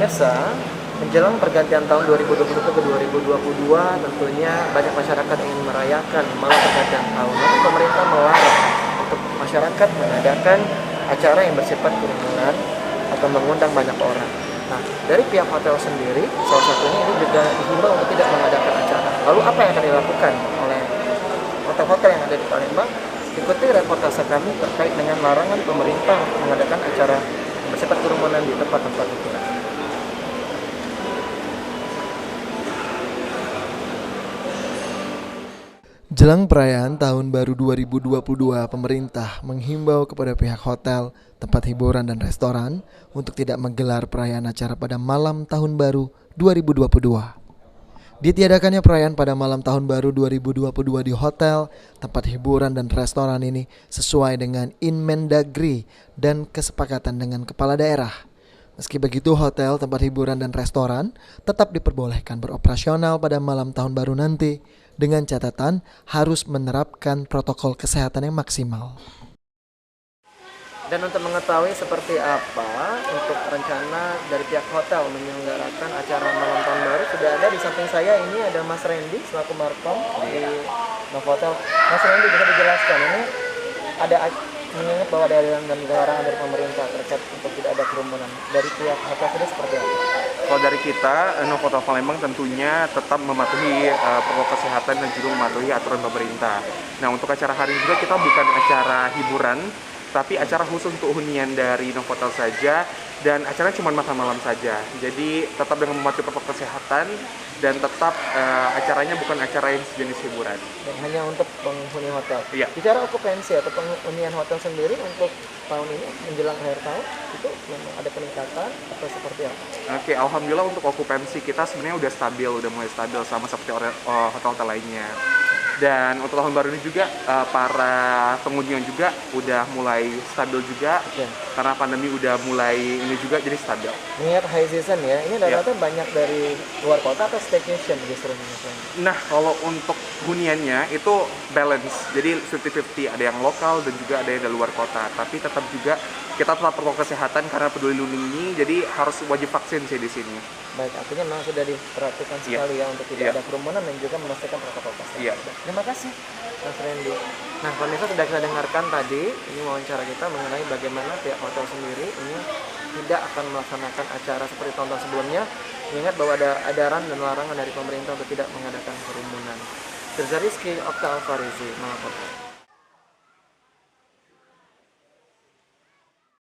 Pemirsa, menjelang pergantian tahun 2021 ke 2022, tentunya banyak masyarakat ingin merayakan malam pergantian tahun. Namun pemerintah melarang untuk masyarakat mengadakan acara yang bersifat kerumunan atau mengundang banyak orang. Nah, dari pihak hotel sendiri, salah satunya ini juga dihimbau untuk tidak mengadakan acara. Lalu apa yang akan dilakukan oleh hotel-hotel yang ada di Palembang? Ikuti reportase kami terkait dengan larangan pemerintah mengadakan acara bersifat kerumunan di tempat-tempat hiburan. Jelang perayaan Tahun Baru 2022, pemerintah menghimbau kepada pihak hotel, tempat hiburan dan restoran untuk tidak menggelar perayaan acara pada malam Tahun Baru 2022. Ditiadakannya perayaan pada malam Tahun Baru 2022 di hotel, tempat hiburan dan restoran ini sesuai dengan Inmendagri dan kesepakatan dengan kepala daerah. Meski begitu, hotel, tempat hiburan dan restoran tetap diperbolehkan beroperasional pada malam Tahun Baru nanti dengan catatan harus menerapkan protokol kesehatan yang maksimal. Dan untuk mengetahui seperti apa untuk rencana dari pihak hotel menyelenggarakan acara malam tahun baru, sudah ada di samping saya ini ada Mas Randy selaku Markom di Novotel. Mas Randy, bisa dijelaskan ini ada mengingat bahwa ada larangan dari pemerintah terkait untuk tidak ada kerumunan dari pihak hotel sendiri seperti apa? Kalau dari kita, Novotel Palembang tentunya tetap mematuhi protokol kesehatan dan juga mematuhi aturan pemerintah. Nah, untuk acara hari ini juga kita bukan acara hiburan, tapi acara khusus untuk hunian dari Novotel saja, dan acaranya cuma makan malam saja. Jadi tetap dengan mematuhi protokol kesehatan dan tetap acaranya bukan acara yang sejenis hiburan. Dan hanya untuk penghuni hotel. Iya. Bicara okupansi atau penghunian hotel sendiri untuk tahun ini menjelang akhir tahun itu memang ada peningkatan atau seperti apa? Oke, alhamdulillah untuk okupansi kita sebenarnya udah stabil, udah mulai stabil sama seperti hotel-hotel lainnya. Dan untuk tahun baru ini juga para pengunjung juga udah mulai stabil juga. Oke. Karena pandemi udah mulai ini juga jadi stabil. Mengingat high season ya, ini rata-rata banyak dari luar kota atau staycation justru misalnya? Nah, kalau untuk huniannya itu balance, jadi 50-50, ada yang lokal dan juga ada yang dari luar kota. Tapi tetap juga kita tetap protokol kesehatan karena peduli lindungi, jadi harus wajib vaksin sih di sini. Baik, artinya memang sudah diperhatikan sekali ya untuk tidak ada kerumunan dan juga memastikan protokol kesehatan. Iya. Terima kasih Mas Randy. Nah, pemirsa sudah kita dengarkan tadi, ini wawancara kita mengenai bagaimana pihak hotel sendiri ini tidak akan melaksanakan acara seperti tahun-tahun sebelumnya, mengingat bahwa ada edaran dan larangan dari pemerintah untuk tidak mengadakan kerumunan. Rizky Okta Alfarizi, Malang.